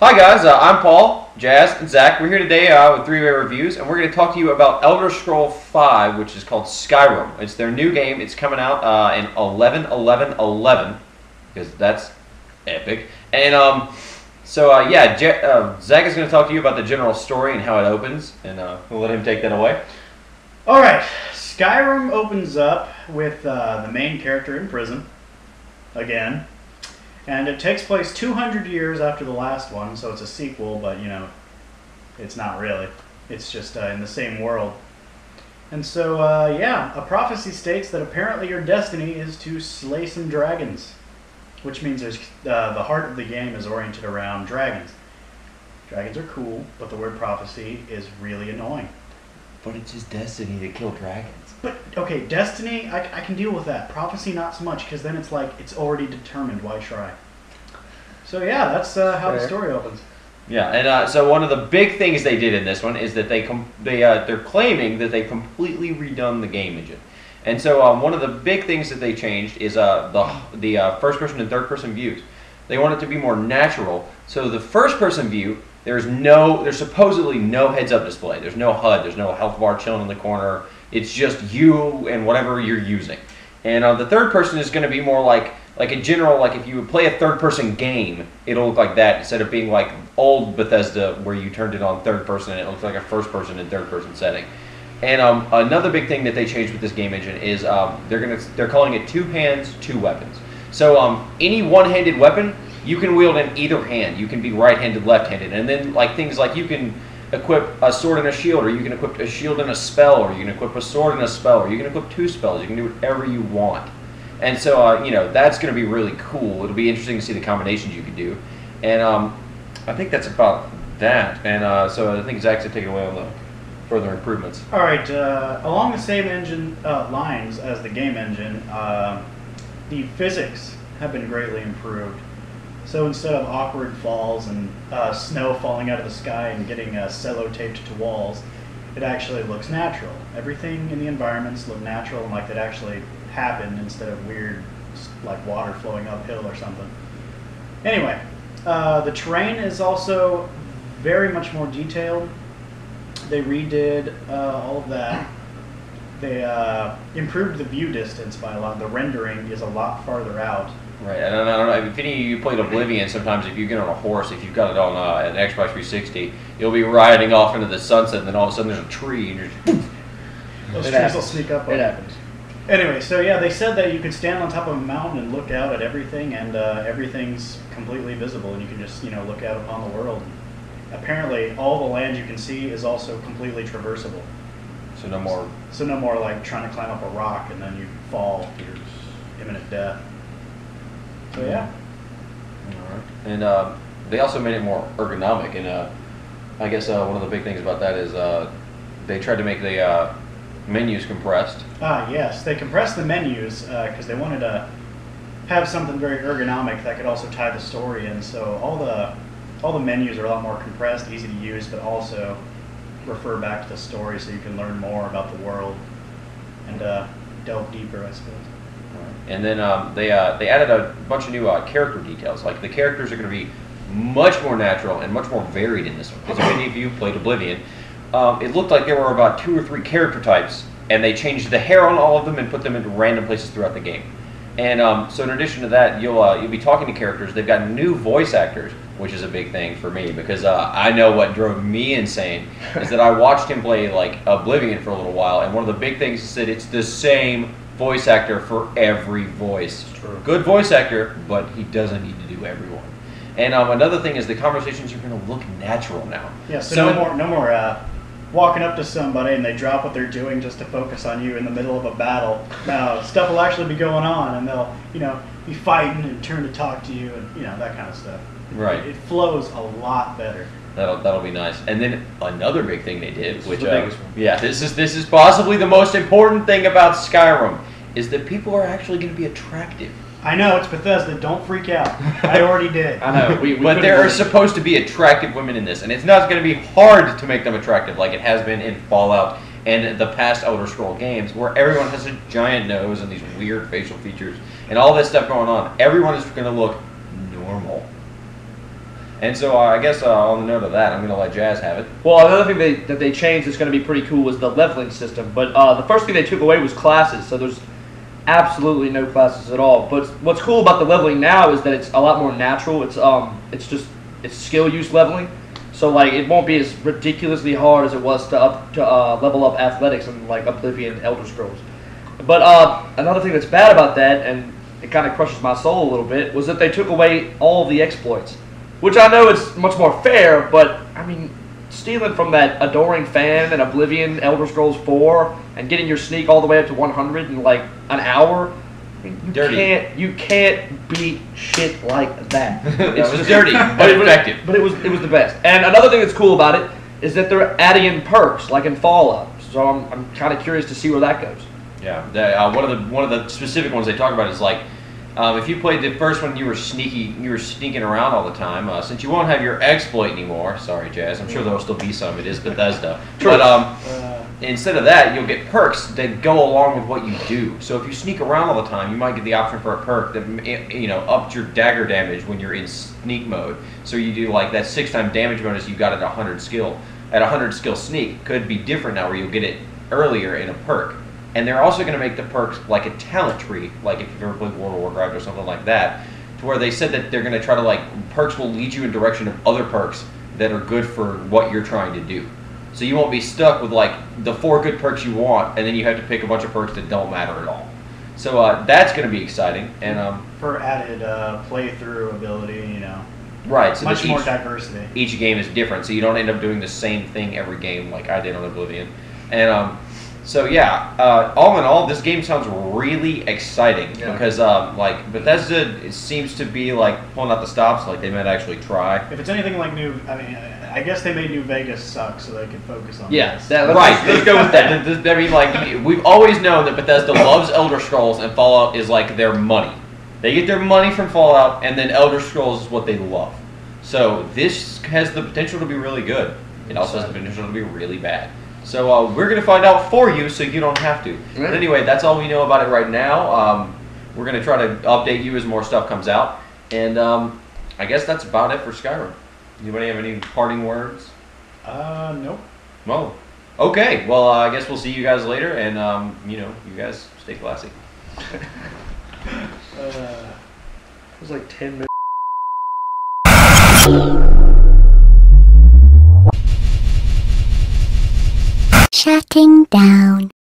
Hi guys, I'm Paul, Jazz, and Zach. We're here today with ThreeWay Reviews, and we're going to talk to you about Elder Scrolls V, which is called Skyrim. It's their new game. It's coming out in 11/11/11, because that's epic. And Zach is going to talk to you about the general story and how it opens, and we'll let him take that away. All right, Skyrim opens up with the main character in prison again. And it takes place 200 years after the last one, so it's a sequel, but, you know, it's not really. It's just in the same world. And so, a prophecy states that apparently your destiny is to slay some dragons, which means there's the heart of the game is oriented around dragons. Dragons are cool, but the word prophecy is really annoying. But it's his destiny to kill dragons. But, okay, destiny, I can deal with that. Prophecy, not so much, because then it's like, it's already determined, why try? So yeah, that's how the story opens. Yeah, and so one of the big things they did in this one is that they're claiming that they completely redone the game engine. And so one of the big things that they changed is the first-person and third-person views. They want it to be more natural. So the first-person view, there's supposedly no heads-up display. There's no HUD. There's no health bar chilling in the corner. It's just you and whatever you're using. And the third person is going to be more like a general, like if you would play a third-person game, it'll look like that instead of being like old Bethesda where you turned it on third-person and it looks like a first-person and third-person setting. And another big thing that they changed with this game engine is they're calling it two hands, two weapons. So any one-handed weapon you can wield in either hand. You can be right-handed, left-handed, and then like things like you can equip a sword and a shield, or you can equip a shield and a spell, or you can equip a sword and a spell, or you can equip two spells. You can do whatever you want. And so, that's going to be really cool. It'll be interesting to see the combinations you can do. And I think that's about that. And so I think Zach's going to take it away on the further improvements. All right, along the same engine lines as the game engine, the physics have been greatly improved. So instead of awkward falls and snow falling out of the sky and getting cello-taped to walls, it actually looks natural. Everything in the environments look natural and like it actually happened instead of weird, like water flowing uphill or something. Anyway, the terrain is also very much more detailed. They redid all of that. They improved the view distance by a lot. The rendering is a lot farther out. Right, and I don't know if any of you played Oblivion. Sometimes if you get on a horse, if you've got it on an Xbox 360, you'll be riding off into the sunset, and then all of a sudden there's a tree, and you're just, those trees will sneak up on you. It happens. Anyway, so yeah, they said that you could stand on top of a mountain and look out at everything, and everything's completely visible, and you can just look out upon the world. Apparently, all the land you can see is also completely traversable. so no more. So no more like trying to climb up a rock and then you fall to your imminent death. So yeah. And they also made it more ergonomic, and I guess one of the big things about that is they tried to make the menus compressed. Ah, yes, they compressed the menus because they wanted to have something very ergonomic that could also tie the story in. So all the menus are a lot more compressed, easy to use, but also refer back to the story so you can learn more about the world and delve deeper, I suppose. And then they added a bunch of new character details. Like the characters are going to be much more natural and much more varied in this one. Because if any of you played Oblivion, it looked like there were about 2 or 3 character types, and they changed the hair on all of them and put them into random places throughout the game. And so in addition to that, you'll be talking to characters. They've got new voice actors, which is a big thing for me because I know what drove me insane is that I watched him play like Oblivion for a little while, and one of the big things is that it's the same voice actor for every voice. True. Good voice actor, but he doesn't need to do everyone. And another thing is the conversations are going to look natural now. Yeah, so no more walking up to somebody and they drop what they're doing just to focus on you in the middle of a battle. Now, stuff will actually be going on, and they'll be fighting and turn to talk to you, and that kind of stuff. Right. It flows a lot better. That'll be nice. And then another big thing they did, which the biggest one. yeah, this is possibly the most important thing about Skyrim, is that people are actually going to be attractive. I know, it's Bethesda. Don't freak out. I already did. I know. But there are supposed to be attractive women in this, and it's not going to be hard to make them attractive like it has been in Fallout and the past Elder Scrolls games, where everyone has a giant nose and these weird facial features and all this stuff going on. Everyone is going to look normal. And so I guess on the note of that, I'm going to let Jazz have it. Well, another thing that they changed that's going to be pretty cool was the leveling system. But the first thing they took away was classes. So there's absolutely no classes at all. But what's cool about the leveling now is that it's a lot more natural. It's skill use leveling. So like it won't be as ridiculously hard as it was to level up athletics in like Oblivion, Elder Scrolls. But another thing that's bad about that, and it kind of crushes my soul a little bit, was that they took away all of the exploits. Which I know is much more fair, but I mean, stealing from that adoring fan in Oblivion, Elder Scrolls 4, and getting your sneak all the way up to 100 in like an hour, I mean, you can't beat shit like that. It's just dirty, but effective. But it was the best. And another thing that's cool about it is that they're adding in perks like in Fallout. So I'm kind of curious to see where that goes. Yeah, one of the specific ones they talk about is like. If you played the first one, you were sneaking around all the time. Since you won't have your exploit anymore, sorry, Jazz, I'm sure there'll still be some. It is Bethesda, but instead of that, you'll get perks that go along with what you do. So if you sneak around all the time, you might get the option for a perk that ups your dagger damage when you're in sneak mode. So you do like that 6x damage bonus you got at 100 skill. At 100 skill sneak could be different now, where you'll get it earlier in a perk. And they're also going to make the perks like a talent tree, like if you've ever played World of Warcraft or something like that, to where they said that they're going to try to perks will lead you in direction of other perks that are good for what you're trying to do. So you won't be stuck with like the 4 good perks you want, and then you have to pick a bunch of perks that don't matter at all. So that's going to be exciting. And for added playthrough ability, right. So much more diversity. Each game is different, so you don't end up doing the same thing every game like I did on Oblivion. And so yeah, all in all, this game sounds really exciting because like Bethesda, it seems to be like pulling out the stops, like they might actually try. If it's anything like I guess they made New Vegas suck so they could focus on this. Let's go with that. I mean, like we've always known that Bethesda loves Elder Scrolls, and Fallout is like their money. They get their money from Fallout, and then Elder Scrolls is what they love. So this has the potential to be really good. It also has the potential to be really bad. So we're going to find out for you so you don't have to. But anyway, that's all we know about it right now. We're going to try to update you as more stuff comes out. And I guess that's about it for Skyrim. Anybody have any parting words? Nope. Well, okay. Well, I guess we'll see you guys later. And, you guys stay classy. It was like 10 minutes. Shutting down.